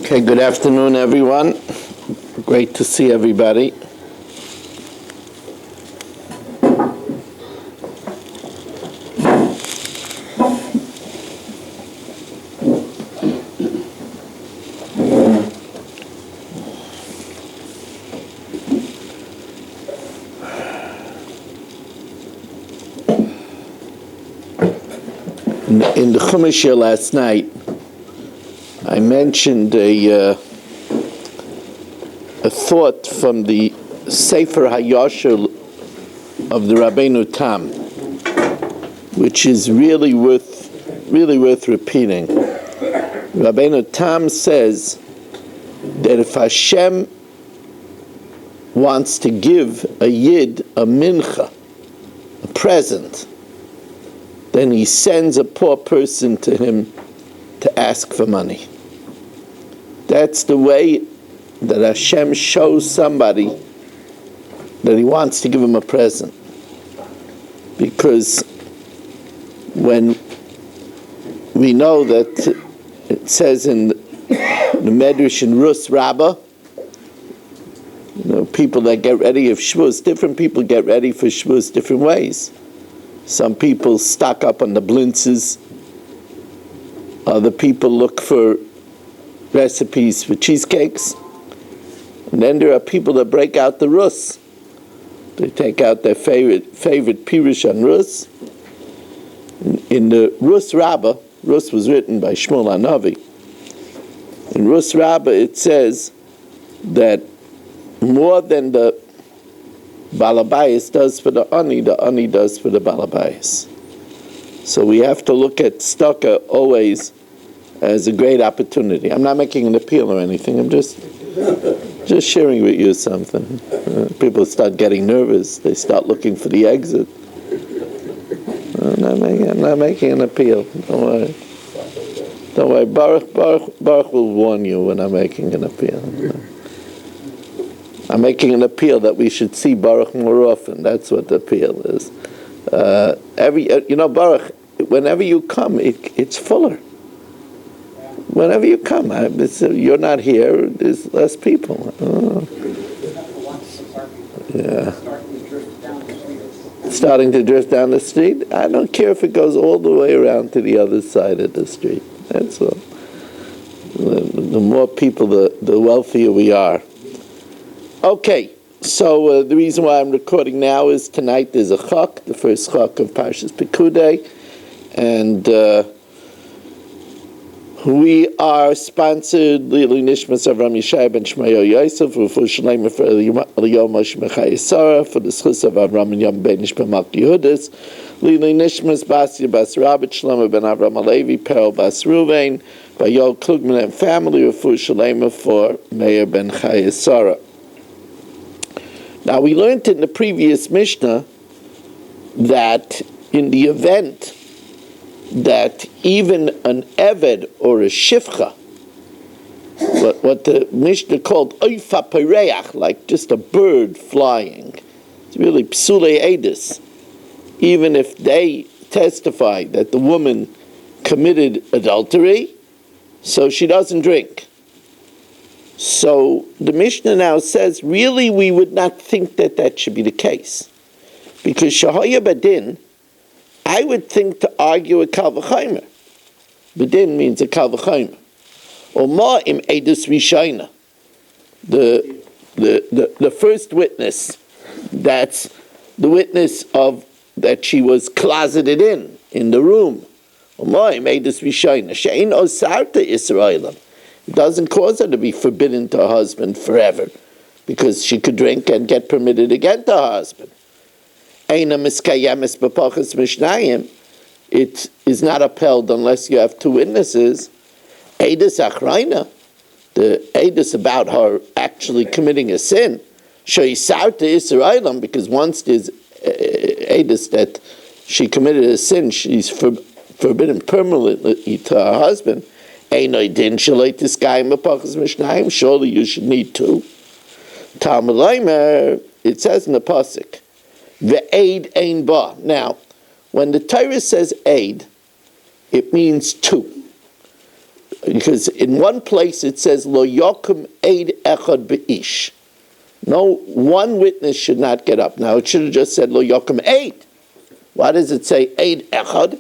Okay, good afternoon, everyone. Great to see everybody. In the Chumash here last night, I mentioned a thought from the Sefer HaYashar of the Rabbeinu Tam, which is really worth repeating. Rabbeinu Tam says that if Hashem wants to give a Yid a mincha, a present, then he sends a poor person to him to ask for money. That's the way that Hashem shows somebody that he wants to give him a present. Because when we know that it says in the Medrash in Rus Rabbah, people that get ready of Shavuos, different people get ready for Shavuos different ways. Some people stock up on the blintzes. Other people look for recipes for cheesecakes. And then there are people that break out the Rus. They take out their favorite Pirush on Rus. In the Rus Rabbah, Rus was written by Shmuel Hanavi. In Rus Rabbah it says that more than the Balabayas does for the Ani does for the Balabayas. So we have to look at tzedakah always as a great opportunity. I'm not making an appeal or anything. I'm just sharing with you something. People start getting nervous. They start looking for the exit. I'm not making an appeal. Don't worry. Baruch will warn you when I'm making an appeal. I'm making an appeal that we should see Baruch more often. That's what the appeal is. Baruch, whenever you come, it's fuller. Whenever you come, you're not here. There's less people. Yeah, starting to drift down the street. I don't care if it goes all the way around to the other side of the street. That's all. The more people, the wealthier we are. Okay, so the reason why I'm recording now is tonight there's a chak, the first chak of Parshas Pekudei, and we are sponsored Lili Nishmas Avram Yishai ben Shmayo Yosef for Shalem for Yomis Mechayisara for the schus of Avram and Yom ben Nishma Malki Yehudis, Lili Nishmas Basia Bas Rabbi Shlomo ben Avram Alevi Perel Bas Ruvain by Yol Klugman and family for Shalem for Meir ben Chayisara. Now, we learned in the previous Mishnah that in the event that even an Eved or a Shifcha, what the Mishnah called Oifa Pereach, like just a bird flying, it's really Psule Edis, even if they testify that the woman committed adultery, so she doesn't drink. So the Mishnah now says, really, we would not think that should be the case. Because Shahaya Badin, I would think to argue a Kal V'chaimer. Badin means a Kal V'chaimer. Or Ma im Edus Rishayna. The first witness, that's the witness of that she was closeted in the room. Or Ma im Edus Rishayna. She'ein osarta Yisraelim. It doesn't cause her to be forbidden to her husband forever, because she could drink and get permitted again to her husband. It is not upheld unless you have two witnesses. Eidus Achraina, the Eidus about her actually committing a sin. Shoisarta Yisraelim, because once there's Eidus that she committed a sin, she's forbidden permanently to her husband. Surely you should need two. Talmud Leimer, it says in the pasuk, ve'ed ein ba. Now, when the Torah says aid, it means two. because in one place it says lo yokum eid echad beish. No, one witness should not get up. Now it should have just said lo yokum eid. Why does it say eid echad?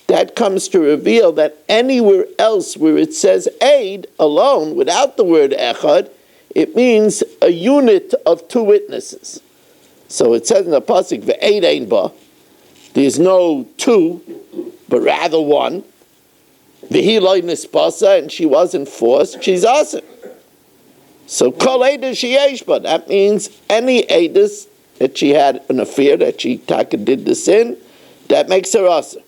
That comes to reveal that anywhere else where it says eid alone, without the word echad, it means a unit of two witnesses. So it says in the pasuk ve'eid ein ba. There's no two, but rather one. V'hi lo nispasa, and she wasn't forced. She's awesome. So kol edus sheyesh ba. That means any edus that she had an affair, that she taka did the sin, that makes her awesome.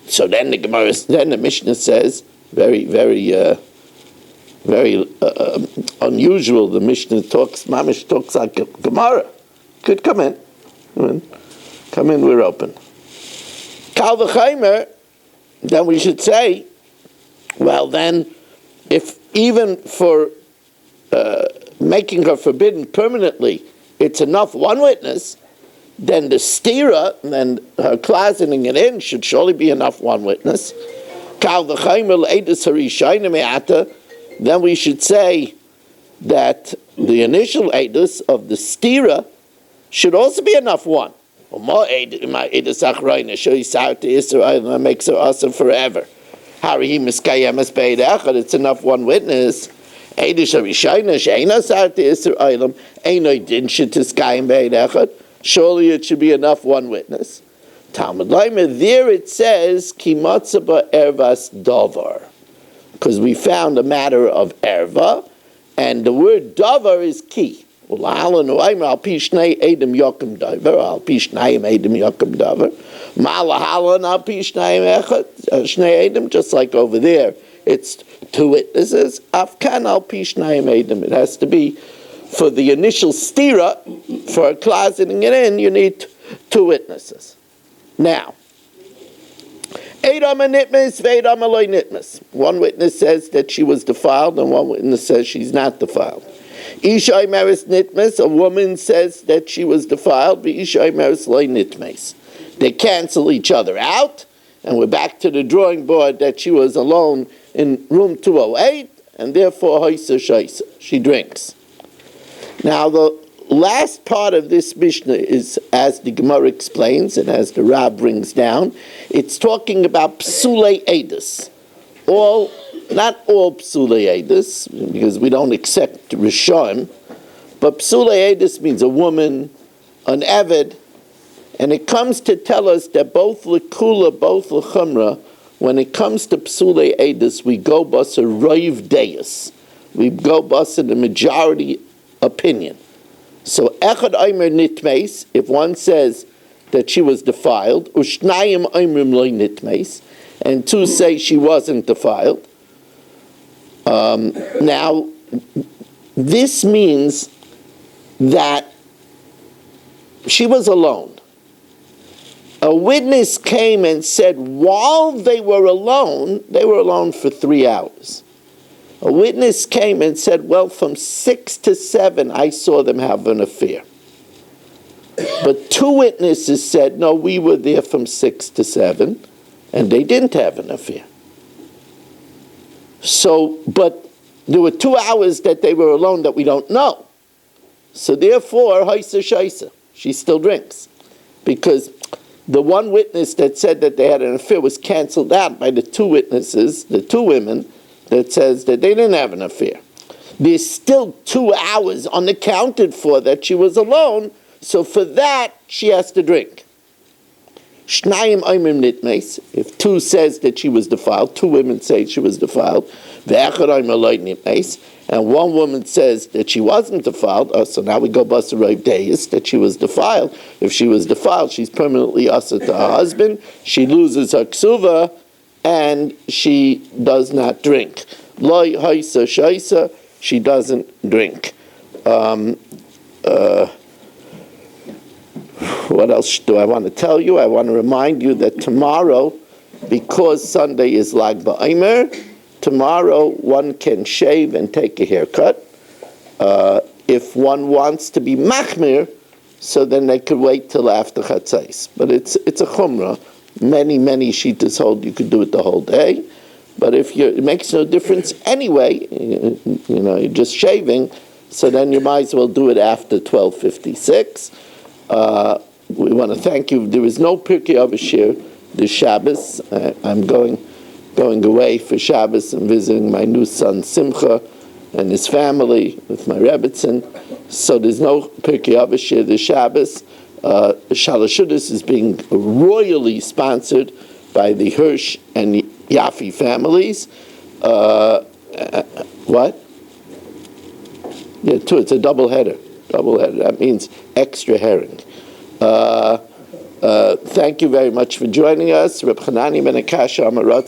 So then the Gemara, then the Mishna says, very unusual. The Mishna talks, Mamish talks like a Gemara. Could come in. Come in, we're open. Kal v'chaimer, then we should say, well then, if even for making her forbidden permanently, it's enough one witness, then the stira, and her closeting it in, should surely be enough one witness. Kal v'chaimer l'edus harishayna me'ata, then we should say that the initial edus of the stira should also be enough one. That makes her awesome forever. It's enough one witness. Surely it should be enough one witness. There it says ervas davar, because we found a matter of erva, and the word davar is key. Just like over there, it's two witnesses. It has to be for the initial stira, for closeting it in, you need two witnesses. Now, one witness says that she was defiled, and one witness says she's not defiled. Ishai meris nitmes, a woman says that she was defiled, but Ishai meris loy nitmes. They cancel each other out, and we're back to the drawing board that she was alone in room 208, and therefore hoisa shaisa, she drinks. Now the last part of this Mishnah is, as the Gemara explains, and as the Rab brings down, it's talking about psulei edus. Not all psulei edus, because we don't accept Rishonim, but psulei edus means a woman, an eved, and it comes to tell us that both l'kula, both l'chumra, when it comes to psulei edus, we go basa roiv deis. We go basa the majority opinion. So echad omer nitmeis, if one says that she was defiled, ushnayim omrim loy nitmeis, and two say she wasn't defiled. Now, this means that she was alone. A witness came and said while they were alone for 3 hours. A witness came and said, well, from 6 to 7, I saw them have an affair. But two witnesses said, no, we were there from 6 to 7, and they didn't have an affair. So, but there were 2 hours that they were alone that we don't know. So therefore, haisa shaisa, she still drinks. Because the one witness that said that they had an affair was canceled out by the two witnesses, the two women, that says that they didn't have an affair. There's still 2 hours unaccounted for that she was alone, so for that, she has to drink. Shnayim oimim nitmes, if two says that she was defiled, two women say she was defiled, ve'echad oimim loy nitmes, and one woman says that she wasn't defiled, so now we go basa roiv deis, that she was defiled. If she was defiled, she's permanently asa to her husband, she loses her ksuva, and she does not drink. Loy haisa shaisa, she doesn't drink. What else do I want to tell you? I want to remind you that tomorrow, because Sunday is Lag BaOmer, tomorrow one can shave and take a haircut. If one wants to be machmir, so then they could wait till after Chatzais. But it's a chumrah. Many shittas hold you could do it the whole day. But if it makes no difference anyway, you're just shaving, so then you might as well do it after 12:56. We want to thank you. There is no Pirkei Avos this Shabbos. I'm going away for Shabbos and visiting my new son Simcha and his family with my Rebbetzin. So there's no Pirkei Avos this Shabbos. Shalosh Seudos is being royally sponsored by the Hirsch and Yafi families. What? Yeah, two. It's a double header. That means extra herring. Thank you very much for joining us. Reb Chanani ben Akasha Amarat.